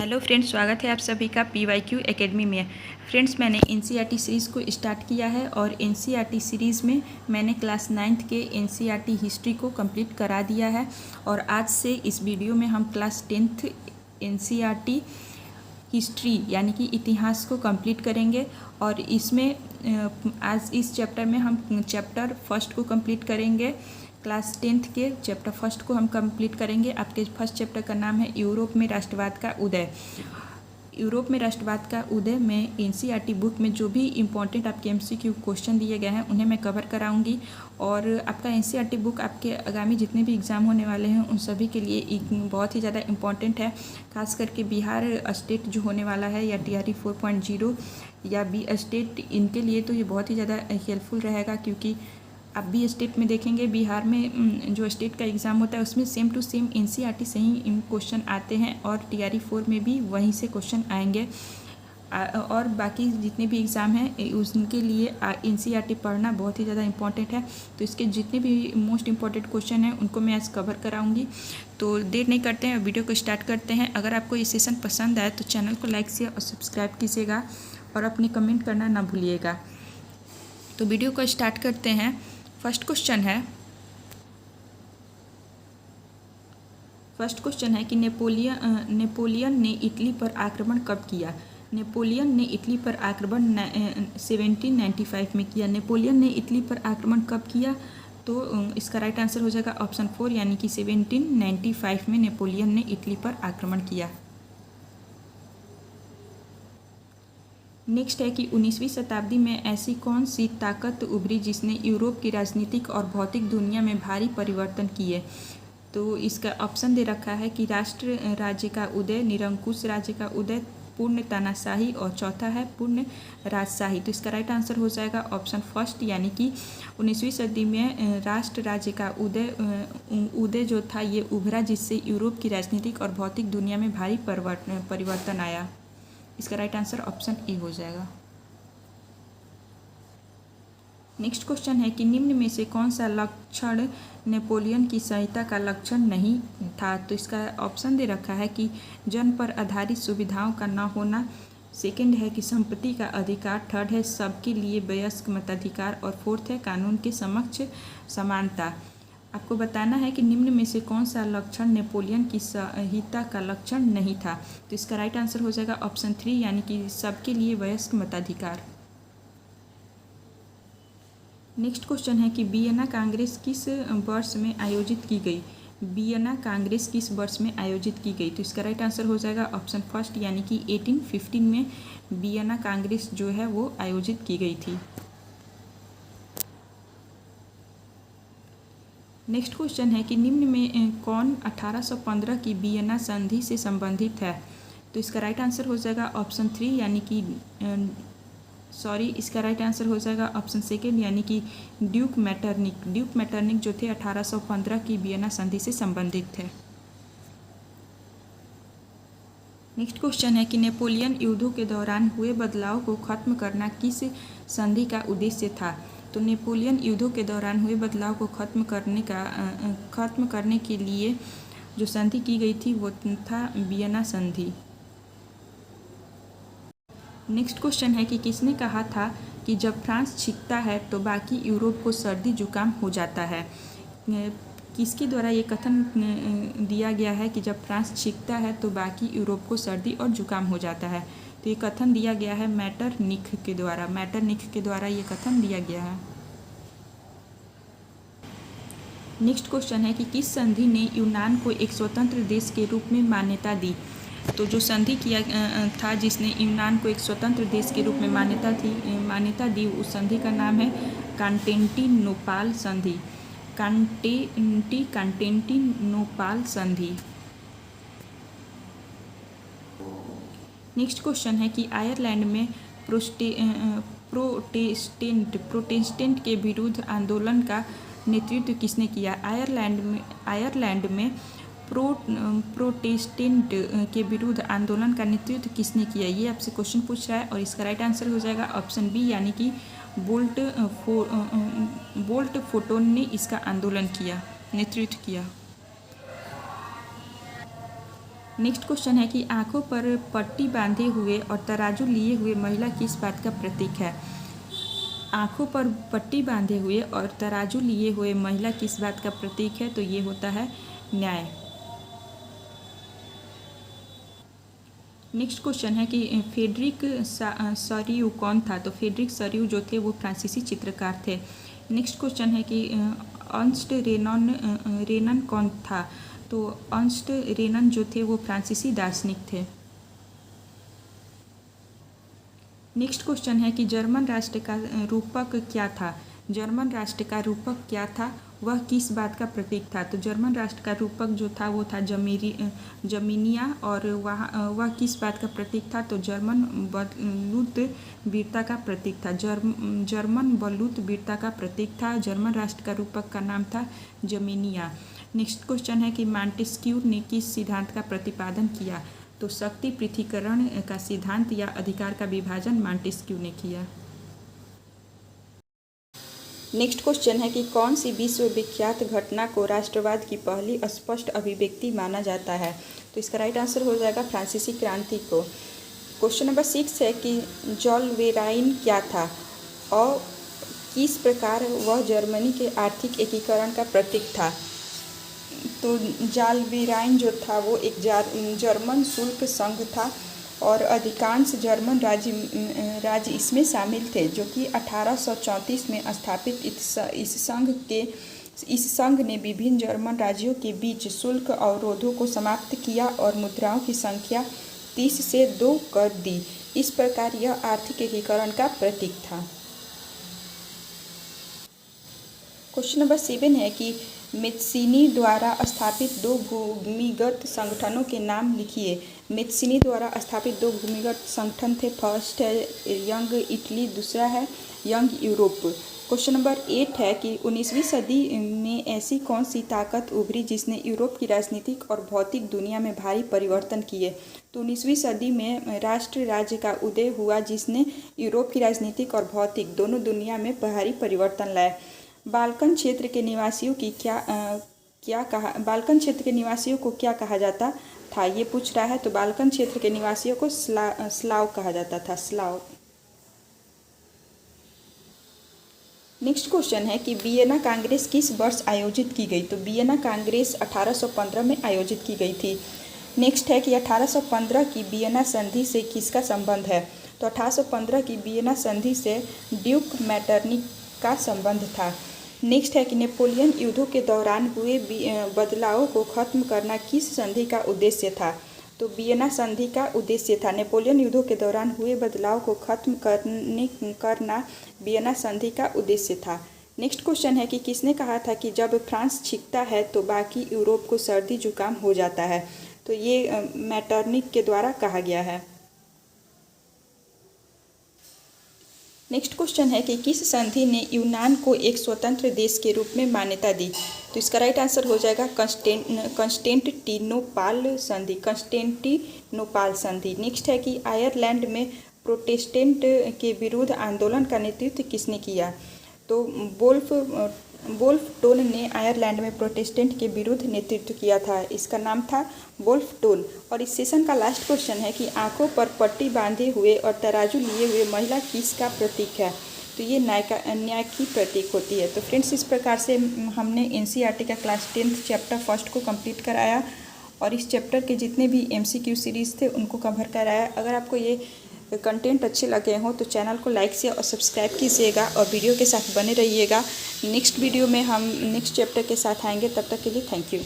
Hello friends, स्वागत है आप सभी का PYQ एकेडमी में। फ्रेंड्स, मैंने NCERT सीरीज़ को स्टार्ट किया है और NCERT सीरीज़ में मैंने क्लास 9th के NCERT हिस्ट्री को कंप्लीट करा दिया है और आज से इस वीडियो में हम क्लास 10th NCERT हिस्ट्री यानी कि इतिहास को कंप्लीट करेंगे। और इसमें आज इस चैप्टर में हम चैप्टर फर्स्ट को कंप्लीट करेंगे। क्लास 10th के चैप्टर फर्स्ट को हम कंप्लीट करेंगे। आपके फर्स्ट चैप्टर का नाम है यूरोप में राष्ट्रवाद का उदय। यूरोप में राष्ट्रवाद का उदय में NCERT बुक में जो भी इम्पोर्टेंट आपके MCQ क्वेश्चन दिए गए हैं उन्हें मैं कवर कराऊंगी। और आपका NCERT बुक आपके आगामी जितने भी एग्ज़ाम होने वाले हैं उन सभी के लिए एक बहुत ही ज़्यादा इम्पॉर्टेंट है। खास करके बिहार स्टेट जो होने वाला है या TRE 4.0 या बी स्टेट, इनके लिए तो ये बहुत ही ज़्यादा हेल्पफुल रहेगा, क्योंकि आप बी स्टेट में देखेंगे बिहार में जो स्टेट का एग्ज़ाम होता है उसमें सेम टू सेम NCERT से ही क्वेश्चन आते हैं और TRE 4 में भी वहीं से क्वेश्चन आएंगे। और बाकी जितने भी एग्ज़ाम हैं उनके लिए NCERT पढ़ना बहुत ही ज़्यादा इम्पॉर्टेंट है। तो इसके जितने भी मोस्ट इम्पॉर्टेंट क्वेश्चन हैं उनको मैं आज कवर कराऊंगी। तो देर नहीं करते हैं, वीडियो को स्टार्ट करते हैं। अगर आपको ये सेशन पसंद आए तो चैनल को लाइक शेयर और सब्सक्राइब कीजिएगा और अपनी कमेंट करना ना भूलिएगा। तो वीडियो को स्टार्ट करते हैं। फर्स्ट क्वेश्चन है कि नेपोलियन ने इटली पर आक्रमण कब किया। नेपोलियन ने इटली पर आक्रमण 1795 में किया। नेपोलियन ने इटली पर आक्रमण कब किया, तो इसका राइट आंसर हो जाएगा ऑप्शन 4 यानी कि 1795 में नेपोलियन ने इटली पर आक्रमण किया। नेक्स्ट है कि 19वीं शताब्दी में ऐसी कौन सी ताकत उभरी जिसने यूरोप की राजनीतिक और भौतिक दुनिया में भारी परिवर्तन किए। तो इसका ऑप्शन दे रखा है कि राष्ट्र राज्य का उदय, निरंकुश राज्य का उदय, पूर्ण तानाशाही और चौथा है पूर्ण राजशाही। तो इसका राइट आंसर हो जाएगा ऑप्शन फर्स्ट यानी कि 19वीं सदी में राष्ट्र राज्य का उदय जो था ये उभरा, जिससे यूरोप की राजनीतिक और भौतिक दुनिया में भारी परिवर्तन आया। इसका राइट आंसर ऑप्शन ए हो जाएगा। नेक्स्ट क्वेश्चन है कि निम्न में से कौन सा लक्षण नेपोलियन की संहिता का लक्षण नहीं था। तो इसका ऑप्शन दे रखा है कि जन पर आधारित सुविधाओं का न होना, सेकंड है कि संपत्ति का अधिकार, थर्ड है सबके लिए वयस्क मताधिकार और फोर्थ है कानून के समक्ष समानता। आपको बताना है कि निम्न में से कौन सा लक्षण नेपोलियन की संहिता का लक्षण नहीं था। तो इसका राइट आंसर हो जाएगा ऑप्शन 3 यानी कि सबके लिए वयस्क मताधिकार। नेक्स्ट क्वेश्चन है कि वियना कांग्रेस किस वर्ष में आयोजित की गई। वियना कांग्रेस किस वर्ष में आयोजित की गई। तो इसका राइट आंसर हो जाएगा ऑप्शन फर्स्ट यानी कि 1815 में वियना कांग्रेस जो है वो आयोजित की गई थी। नेक्स्ट क्वेश्चन है कि निम्न में कौन 1815 की वियना संधि से संबंधित है। तो इसका राइट आंसर हो जाएगा ऑप्शन 3 यानी कि इसका राइट आंसर हो जाएगा ऑप्शन सेकेंड यानी कि ड्यूक मैटरनिक जो थे 1815 की वियना संधि से संबंधित थे। नेक्स्ट क्वेश्चन है कि नेपोलियन युद्धों के दौरान हुए बदलाव को खत्म करना किस संधि का उद्देश्य था। तो नेपोलियन युद्धों के दौरान हुए बदलाव को खत्म करने के लिए जो संधि की गई थी वो था वियना संधि। नेक्स्ट क्वेश्चन है कि किसने कहा था कि जब फ्रांस छींकता है तो बाकी यूरोप को सर्दी जुकाम हो जाता है। किसके द्वारा ये कथन दिया गया है कि जब फ्रांस छींकता है तो बाकी यूरोप को सर्दी और जुकाम हो जाता है। तो ये कथन दिया गया है मैटरनिख के द्वारा ये कथन दिया गया है। नेक्स्ट क्वेश्चन है कि किस संधि ने यूनान को एक स्वतंत्र देश के रूप में मान्यता दी। तो जो संधि किया था जिसने यूनान को एक स्वतंत्र देश के रूप में मान्यता दी, उस संधि का नाम है कॉन्स्टेंटिनोपल संधि। कॉन्स्टेंटिनोपल संधि। नेक्स्ट क्वेश्चन है कि आयरलैंड में प्रोटेस्टेंट के विरुद्ध आंदोलन का नेतृत्व किसने किया। आयरलैंड में प्रोटेस्टेंट के विरुद्ध आंदोलन का नेतृत्व किसने किया, ये आपसे क्वेश्चन पूछ रहा है। और इसका राइट आंसर हो जाएगा ऑप्शन बी यानी कि बोल्ट फोटोन ने इसका नेतृत्व किया। नेक्स्ट क्वेश्चन है कि आंखों पर पट्टी बांधे हुए और तराजू लिए हुए महिला किस बात का प्रतीक है। आंखों पर पट्टी बांधे हुए और तराजू लिए हुए महिला किस बात का प्रतीक है, तो ये होता है न्याय। नेक्स्ट क्वेश्चन है कि फ्रेडरिक सॉरियू कौन था, तो फ्रेडरिक सॉरियू जो थे वो फ्रांसीसी चित्रकार थे। नेक्स्ट क्वेश्चन है कि अर्नस्ट रेनन कौन था, तो अर्नस्ट रेनन जो थे वो फ्रांसीसी दार्शनिक थे। नेक्स्ट क्वेश्चन है कि जर्मन राष्ट्र का रूपक क्या था। जर्मन राष्ट्र का रूपक क्या था, वह किस बात का प्रतीक था, तो जर्मन राष्ट्र का रूपक जो था वो था जमीनिया, और वह किस बात का प्रतीक था, तो जर्मन बलूत वीरता का प्रतीक था। जर्मन बलूत वीरता का प्रतीक था। जर्मन राष्ट्र का रूपक का नाम था जमीनिया। नेक्स्ट क्वेश्चन है कि मॉन्टेस्क्यू ने किस सिद्धांत का प्रतिपादन किया, तो शक्ति पृथक्करण का सिद्धांत या अधिकार का विभाजन मॉन्टेस्क्यू ने किया। नेक्स्ट क्वेश्चन है कि कौन सी विश्वविख्यात घटना को राष्ट्रवाद की पहली स्पष्ट अभिव्यक्ति माना जाता है, तो इसका राइट आंसर हो जाएगा फ्रांसीसी क्रांति को। क्वेश्चन नंबर 6 है कि जॉलवेराइन क्या था और किस प्रकार वह जर्मनी के आर्थिक एकीकरण का प्रतीक था, तो जॉलवेराइन जो था वो एक जर्मन शुल्क संघ था और अधिकांश जर्मन राज्य इसमें शामिल थे, जो कि 1834 में स्थापित इस संघ ने विभिन्न जर्मन राज्यों के बीच शुल्क अवरोधों को समाप्त किया और मुद्राओं की संख्या 30 से 2 कर दी। इस प्रकार यह आर्थिक एकीकरण का प्रतीक था। क्वेश्चन नंबर 7 है कि मेत्सिनी द्वारा स्थापित 2 भूमिगत संगठनों के नाम लिखिए। मेत्सिनी द्वारा स्थापित 2 भूमिगत संगठन थे, फर्स्ट है यंग इटली, दूसरा है यंग यूरोप। क्वेश्चन नंबर 8 है कि 19वीं सदी में ऐसी कौन सी ताकत उभरी जिसने यूरोप की राजनीतिक और भौतिक दुनिया में भारी परिवर्तन किए, तो 19वीं सदी में राष्ट्र राज्य का उदय हुआ जिसने यूरोप की राजनीतिक और भौतिक दोनों दुनिया में भारी परिवर्तन लाए। बाल्कन क्षेत्र के निवासियों को क्या कहा जाता था, ये पूछ रहा है। तो बाल्कन क्षेत्र के निवासियों को स्लाव कहा जाता था, स्लाव। नेक्स्ट क्वेश्चन है कि वियना कांग्रेस किस वर्ष आयोजित की गई, तो वियना कांग्रेस 1815 में आयोजित की गई थी। नेक्स्ट है कि 1815 की वियना संधि से किसका संबंध है, तो 1815 की वियना संधि से ड्यूक मैटरनिक का संबंध था। नेक्स्ट है कि नेपोलियन युद्धों के दौरान हुए बदलावों को खत्म करना किस संधि का उद्देश्य था, तो वियना संधि का उद्देश्य था। नेपोलियन युद्धों के दौरान हुए बदलाव को खत्म करना वियना संधि का उद्देश्य था। नेक्स्ट क्वेश्चन है कि किसने कहा था कि जब फ्रांस छिपता है तो बाकी यूरोप को सर्दी जुकाम हो जाता है, तो ये मैटरनिक के द्वारा कहा गया है। नेक्स्ट क्वेश्चन है कि किस संधि ने यूनान को एक स्वतंत्र देश के रूप में मान्यता दी, तो इसका राइट आंसर हो जाएगा कंस्टेंटिनोपाल संधि, कंस्टेंटिनोपाल संधि। नेक्स्ट है कि आयरलैंड में प्रोटेस्टेंट के विरुद्ध आंदोलन का नेतृत्व किसने किया, तो वोल्फ टोल ने आयरलैंड में प्रोटेस्टेंट के विरुद्ध नेतृत्व किया था, इसका नाम था वोल्फ टोल। और इस सेशन का लास्ट क्वेश्चन है कि आंखों पर पट्टी बांधे हुए और तराजू लिए हुए महिला किसका प्रतीक है, तो ये न्याय की प्रतीक होती है। तो फ्रेंड्स, इस प्रकार से हमने एनसीईआरटी का क्लास 10th चैप्टर फर्स्ट को कंप्लीट कराया और इस चैप्टर के जितने भी MCQ सीरीज़ थे उनको कवर कराया। अगर आपको ये कंटेंट अच्छे लगे हों तो चैनल को लाइक से और सब्सक्राइब कीजिएगा और वीडियो के साथ बने रहिएगा। नेक्स्ट वीडियो में हम नेक्स्ट चैप्टर के साथ आएंगे, तब तक के लिए थैंक यू।